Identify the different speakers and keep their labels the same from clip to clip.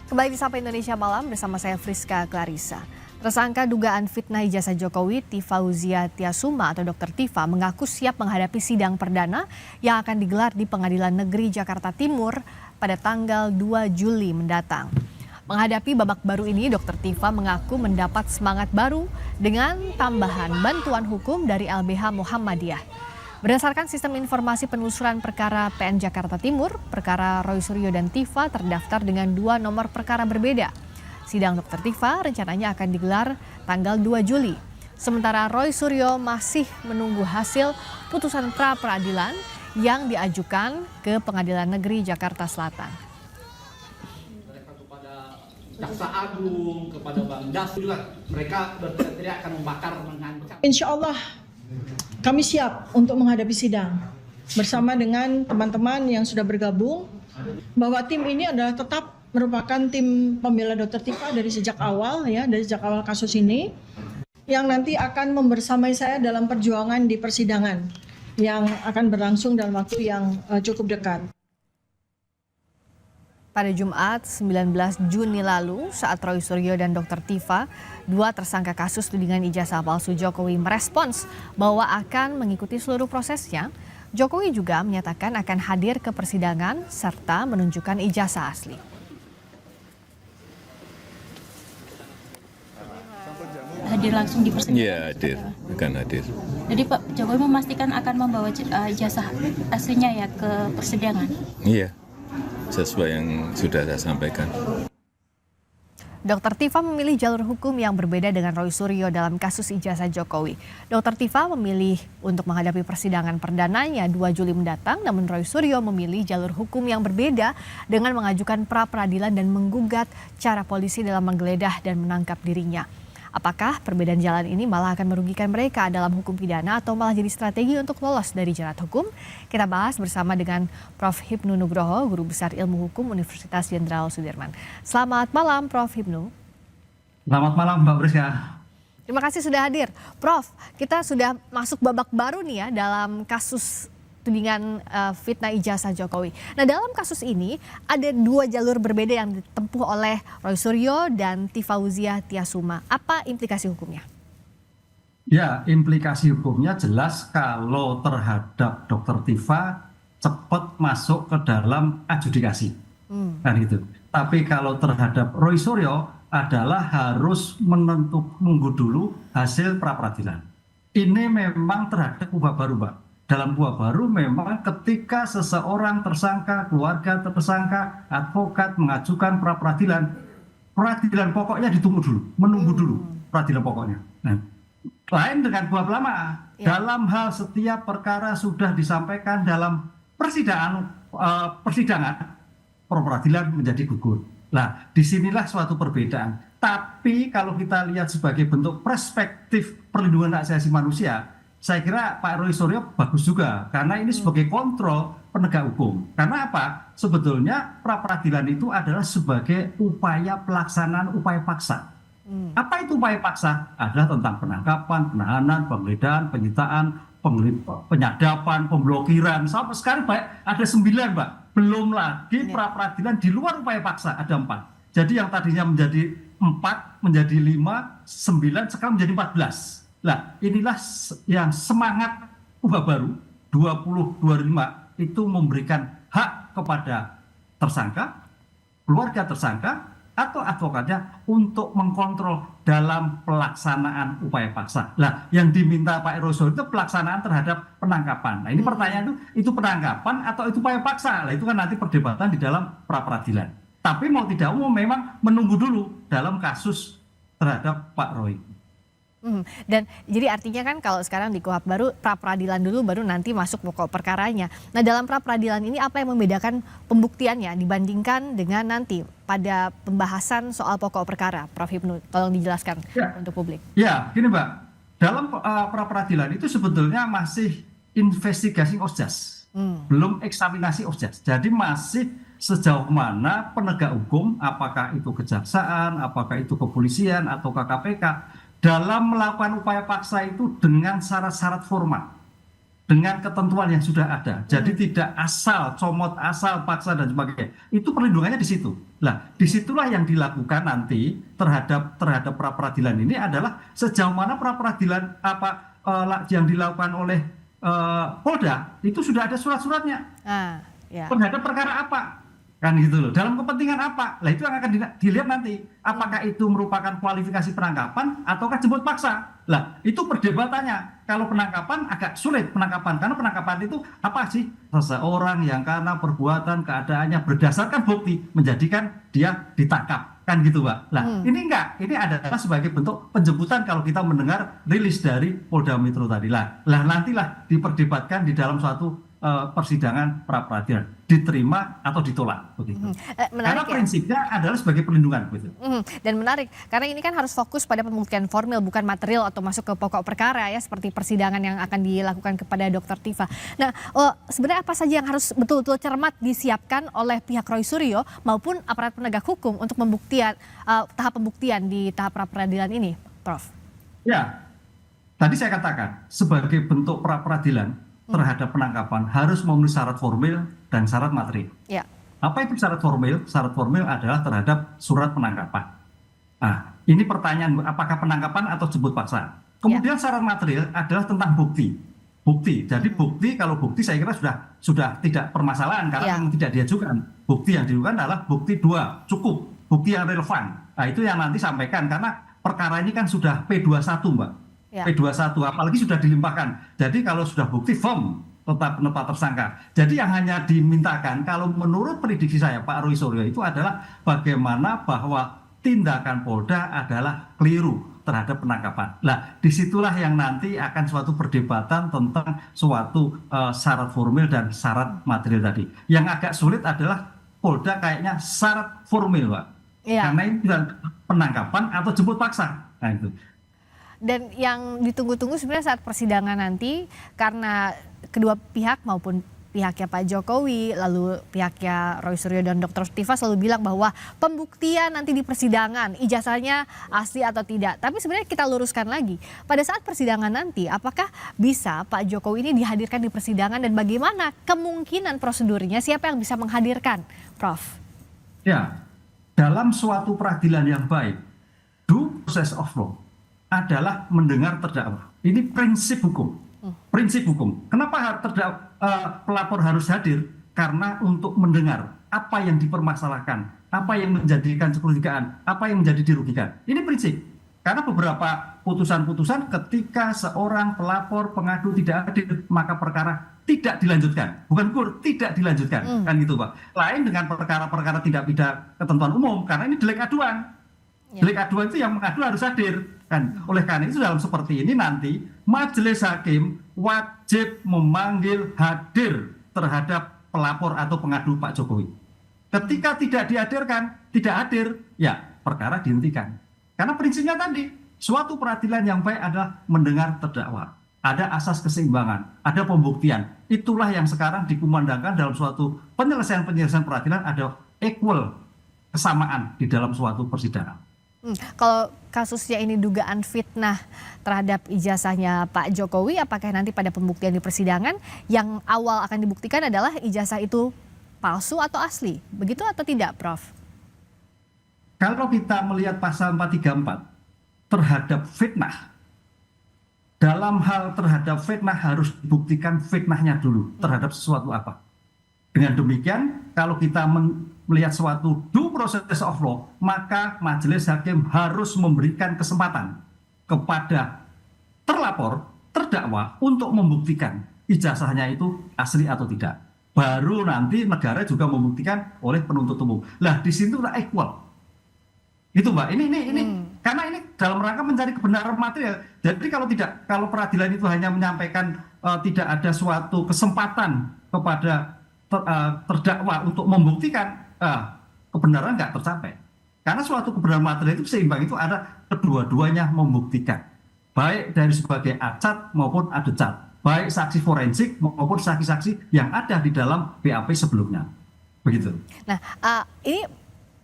Speaker 1: Kembali di Sapa Indonesia Malam bersama saya Friska Clarissa. Tersangka dugaan fitnah ijazah Jokowi, Tifauzia Tiasuma atau Dr. Tifa mengaku siap menghadapi sidang perdana yang akan digelar di Pengadilan Negeri Jakarta Timur pada tanggal 2 Juli mendatang. Menghadapi babak baru ini, Dr. Tifa mengaku mendapat semangat baru dengan tambahan bantuan hukum dari LBH Muhammadiyah. Berdasarkan sistem informasi penelusuran perkara PN Jakarta Timur, perkara Roy Suryo dan Tifa terdaftar dengan 2 nomor perkara berbeda. Sidang Dr. Tifa rencananya akan digelar tanggal 2 Juli. Sementara Roy Suryo masih menunggu hasil putusan pra-peradilan yang diajukan ke Pengadilan Negeri Jakarta Selatan.
Speaker 2: Jaksa Agung, kepada Bang Das juga, mereka berteriak akan membakar, mengancam.
Speaker 3: Insya Allah kami siap untuk menghadapi sidang bersama dengan teman-teman yang sudah bergabung, bahwa tim ini adalah tetap merupakan tim pembela Dr. Tifa dari sejak awal kasus ini, yang nanti akan membersamai saya dalam perjuangan di persidangan yang akan berlangsung dalam waktu yang cukup dekat.
Speaker 1: Pada Jumat 19 Juni lalu, saat Roy Suryo dan Dr. Tifa, 2 tersangka kasus tudingan ijazah palsu Jokowi merespons bahwa akan mengikuti seluruh prosesnya. Jokowi juga menyatakan akan hadir ke persidangan serta menunjukkan ijazah asli.
Speaker 4: Hadir langsung di persidangan?
Speaker 5: Iya, akan hadir.
Speaker 4: Jadi Pak Jokowi memastikan akan membawa ijazah aslinya ya ke persidangan?
Speaker 5: Iya, sesuai yang sudah saya sampaikan.
Speaker 1: Dr. Tifa memilih jalur hukum yang berbeda dengan Roy Suryo dalam kasus ijazah Jokowi. Dr. Tifa memilih untuk menghadapi persidangan perdananya 2 Juli mendatang, namun Roy Suryo memilih jalur hukum yang berbeda dengan mengajukan pra-peradilan dan menggugat cara polisi dalam menggeledah dan menangkap dirinya. Apakah perbedaan jalan ini malah akan merugikan mereka dalam hukum pidana atau malah jadi strategi untuk lolos dari jerat hukum? Kita bahas bersama dengan Prof. Hipnu Nugroho, Guru Besar Ilmu Hukum Universitas Jenderal Sudirman. Selamat malam Prof. Hipnu.
Speaker 6: Selamat malam Mbak Friska.
Speaker 1: Terima kasih sudah hadir. Prof, kita sudah masuk babak baru nih ya dalam kasus tudingan fitnah ijazah Jokowi. Nah, dalam kasus ini ada 2 jalur berbeda yang ditempuh oleh Roy Suryo dan Tifauzia Tiasuma. Apa implikasi hukumnya?
Speaker 6: Ya, implikasi hukumnya jelas kalau terhadap Dr. Tifa cepat masuk ke dalam adjudikasi. Kan gitu. Tapi kalau terhadap Roy Suryo adalah harus menunggu dulu hasil pra-peradilan. Ini memang terhadap kubah baru, Mbak. Dalam buah baru memang ketika seseorang tersangka, keluarga tersangka, advokat mengajukan pra-peradilan, peradilan pokoknya ditunggu dulu, menunggu dulu peradilan pokoknya. Nah, lain dengan buah lama, dalam hal setiap perkara sudah disampaikan dalam persidangan, pra-peradilan menjadi gugur. Nah, disinilah suatu perbedaan. Tapi kalau kita lihat sebagai bentuk perspektif perlindungan hak asasi manusia, saya kira Pak Roy Suryo bagus juga, karena ini sebagai kontrol penegak hukum. Karena apa? Sebetulnya pra-peradilan itu adalah sebagai upaya pelaksanaan upaya paksa. Apa itu upaya paksa? Adalah tentang penangkapan, penahanan, penggeledahan, penyitaan, penyadapan, pemblokiran. Sampai sekarang ada 9, Mbak. Belum lagi pra-peradilan di luar upaya paksa, ada 4. Jadi yang tadinya menjadi 4, menjadi 5, 9, sekarang menjadi 14. Nah, inilah yang semangat ubah baru 2025 itu memberikan hak kepada tersangka, keluarga tersangka, atau advokatnya untuk mengkontrol dalam pelaksanaan upaya paksa. Nah, yang diminta Pak Roy Suryo itu pelaksanaan terhadap penangkapan. Nah, ini pertanyaan itu penangkapan atau itu upaya paksa? Nah, itu kan nanti perdebatan di dalam pra-peradilan. Tapi mau tidak mau memang menunggu dulu dalam kasus terhadap Pak Roy.
Speaker 1: Dan jadi artinya kan kalau sekarang di KUHP baru pra-peradilan dulu baru nanti masuk pokok perkaranya. Nah, dalam pra-peradilan ini apa yang membedakan pembuktiannya dibandingkan dengan nanti pada pembahasan soal pokok perkara? Prof. Hipnu, tolong dijelaskan untuk publik.
Speaker 6: Ya, gini Mbak, dalam pra-peradilan itu sebetulnya masih investigasi OSJAS, belum eksaminasi OSJAS. Jadi masih sejauh mana penegak hukum, apakah itu kejaksaan, apakah itu kepolisian atau KPK, dalam melakukan upaya paksa itu dengan syarat-syarat formal. dengan ketentuan yang sudah ada. Jadi tidak asal comot, asal paksa dan sebagainya. Itu perlindungannya di situ. Nah, disitulah yang dilakukan nanti terhadap pra peradilan ini adalah sejauh mana pra peradilan yang dilakukan oleh Polda itu sudah ada surat-suratnya.
Speaker 1: Ya.
Speaker 6: Terhadap perkara apa? Kan gitu loh. Dalam kepentingan apa? Lah itu yang akan dilihat nanti. Apakah itu merupakan kualifikasi penangkapan ataukah jemput paksa? Lah itu perdebatannya. Kalau penangkapan agak sulit penangkapan karena penangkapan itu apa sih? Seseorang yang karena perbuatan keadaannya berdasarkan bukti menjadikan dia ditangkap. Kan gitu, Pak. Lah ini enggak. Ini adalah sebagai bentuk penjemputan kalau kita mendengar rilis dari Polda Metro tadi. Lah nantilah diperdebatkan di dalam suatu persidangan pra peradilan, diterima atau ditolak begitu. Karena prinsipnya adalah sebagai perlindungan begitu.
Speaker 1: Dan menarik karena ini kan harus fokus pada pembuktian formil bukan material atau masuk ke pokok perkara ya seperti persidangan yang akan dilakukan kepada Dr. Tifa. Nah, sebenarnya apa saja yang harus betul-betul cermat disiapkan oleh pihak Roy Suryo maupun aparat penegak hukum untuk tahap pembuktian di tahap pra peradilan ini, Prof?
Speaker 6: Ya, tadi saya katakan sebagai bentuk pra peradilan terhadap penangkapan harus memenuhi syarat formil dan syarat material.
Speaker 1: Ya.
Speaker 6: Apa itu syarat formil? Syarat formil adalah terhadap surat penangkapan. Nah, ini pertanyaan apakah penangkapan atau jemput paksa. Kemudian syarat material adalah tentang bukti. Jadi bukti kalau bukti saya kira sudah tidak permasalahan karena memang tidak diajukan. Bukti yang diajukan adalah bukti 2 cukup, bukti yang relevan. Nah, itu yang nanti sampaikan karena perkara ini kan sudah P21, Mbak. P21 apalagi sudah dilimpahkan. Jadi kalau sudah bukti firm tetap tersangka. Jadi yang hanya dimintakan kalau menurut prediksi saya Pak Roy Suryo itu adalah bagaimana bahwa tindakan Polda adalah keliru terhadap penangkapan. Nah, disitulah yang nanti akan suatu perdebatan tentang suatu syarat formil dan syarat material tadi. Yang agak sulit adalah Polda kayaknya syarat formil, Pak. Karena itu penangkapan atau jemput paksa. Nah itu.
Speaker 1: Dan yang ditunggu-tunggu sebenarnya saat persidangan nanti karena kedua pihak maupun pihaknya Pak Jokowi lalu pihaknya Roy Suryo dan Dr. Tifa selalu bilang bahwa pembuktian nanti di persidangan ijazahnya asli atau tidak. Tapi sebenarnya kita luruskan lagi pada saat persidangan nanti apakah bisa Pak Jokowi ini dihadirkan di persidangan dan bagaimana kemungkinan prosedurnya siapa yang bisa menghadirkan, Prof?
Speaker 6: Ya, dalam suatu peradilan yang baik, due process of law adalah mendengar terdakwa. Ini prinsip hukum. Prinsip hukum. Kenapa pelapor harus hadir? Karena untuk mendengar apa yang dipermasalahkan, apa yang menjadikan kecurigaan, apa yang menjadi dirugikan. Ini prinsip. Karena beberapa putusan-putusan ketika seorang pelapor pengadu tidak hadir, maka perkara tidak dilanjutkan. Bukan tidak dilanjutkan. Kan gitu, Pak. Lain dengan perkara-perkara tidak pidana ketentuan umum, karena ini delik aduan. Delik aduan itu yang mengadu harus hadir. Kan? Oleh karena itu dalam seperti ini nanti majelis hakim wajib memanggil hadir terhadap pelapor atau pengadu Pak Jokowi. Ketika tidak dihadirkan, tidak hadir, ya perkara dihentikan. Karena prinsipnya tadi, suatu peradilan yang baik adalah mendengar terdakwa. Ada asas keseimbangan, ada pembuktian. Itulah yang sekarang dikumandangkan dalam suatu penyelesaian peradilan ada equal kesamaan di dalam suatu persidangan.
Speaker 1: Kalau kasusnya ini dugaan fitnah terhadap ijazahnya Pak Jokowi, apakah nanti pada pembuktian di persidangan yang awal akan dibuktikan adalah ijazah itu palsu atau asli? Begitu atau tidak, Prof?
Speaker 6: Kalau kita melihat pasal 434 terhadap fitnah, dalam hal terhadap fitnah harus dibuktikan fitnahnya dulu terhadap sesuatu apa. Dengan demikian, kalau kita melihat suatu due process of law, maka majelis hakim harus memberikan kesempatan kepada terlapor, terdakwa untuk membuktikan ijazahnya itu asli atau tidak. Baru nanti negara juga membuktikan oleh penuntut umum. Lah di situ lah equal. Itu, Mbak. Ini karena ini dalam rangka mencari kebenaran material. Jadi kalau peradilan itu hanya menyampaikan tidak ada suatu kesempatan kepada terdakwa untuk membuktikan kebenaran nggak tercapai. Karena suatu kebenaran material itu seimbang itu ada kedua-duanya membuktikan. Baik dari sebagai acat maupun adecat. Baik saksi forensik maupun saksi-saksi yang ada di dalam BAP sebelumnya. Begitu.
Speaker 1: Nah, ini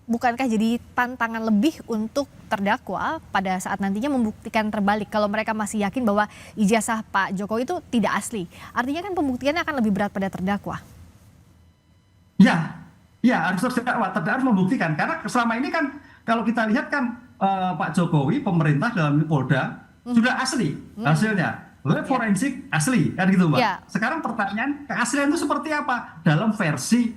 Speaker 1: bukankah jadi tantangan lebih untuk terdakwa pada saat nantinya membuktikan terbalik kalau mereka masih yakin bahwa ijazah Pak Jokowi itu tidak asli? Artinya kan pembuktiannya akan lebih berat pada terdakwa.
Speaker 6: Ya, harus terdakwa harus membuktikan karena selama ini kan kalau kita lihat kan Pak Jokowi, pemerintah dalam ini Polda sudah asli hasilnya. Forensik asli kan gitu Mbak.
Speaker 1: Ya.
Speaker 6: Sekarang pertanyaan keaslian itu seperti apa dalam versi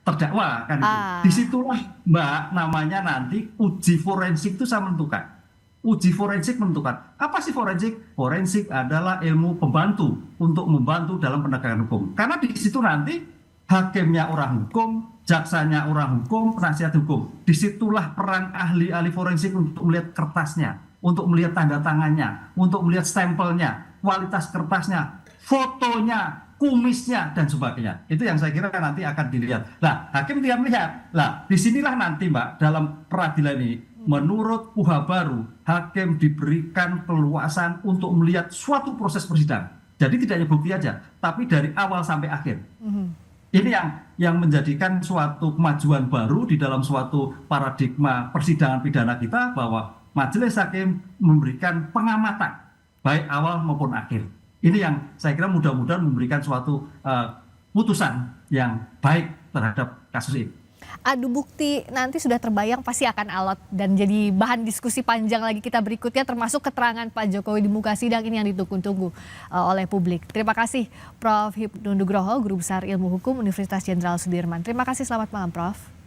Speaker 6: terdakwa kan gitu. Disitulah Mbak namanya nanti uji forensik itu saya menentukan. Uji forensik menentukan apa sih forensik? Forensik adalah ilmu pembantu untuk membantu dalam penegakan hukum. Karena di situ nanti hakimnya orang hukum, jaksanya orang hukum, penasihat hukum. Disitulah peran ahli-ahli forensik untuk melihat kertasnya, untuk melihat tanda tangannya, untuk melihat stempelnya, kualitas kertasnya, fotonya, kumisnya, dan sebagainya. Itu yang saya kira nanti akan dilihat. Nah, hakim tidak melihat. Nah, disinilah nanti Mbak, dalam peradilan ini, menurut UHA baru, hakim diberikan keluasan untuk melihat suatu proses persidangan. Jadi tidak hanya bukti aja, tapi dari awal sampai akhir. Ini yang menjadikan suatu kemajuan baru di dalam suatu paradigma persidangan pidana kita, bahwa majelis hakim memberikan pengamatan baik awal maupun akhir. Ini yang saya kira mudah-mudahan memberikan suatu putusan yang baik terhadap kasus ini.
Speaker 1: Adu bukti nanti sudah terbayang pasti akan alot dan jadi bahan diskusi panjang lagi kita berikutnya, termasuk keterangan Pak Jokowi di muka sidang ini yang ditunggu-tunggu oleh publik. Terima kasih Prof. Hipnu Nugroho, Guru Besar Ilmu Hukum Universitas Jenderal Sudirman. Terima kasih, selamat malam Prof.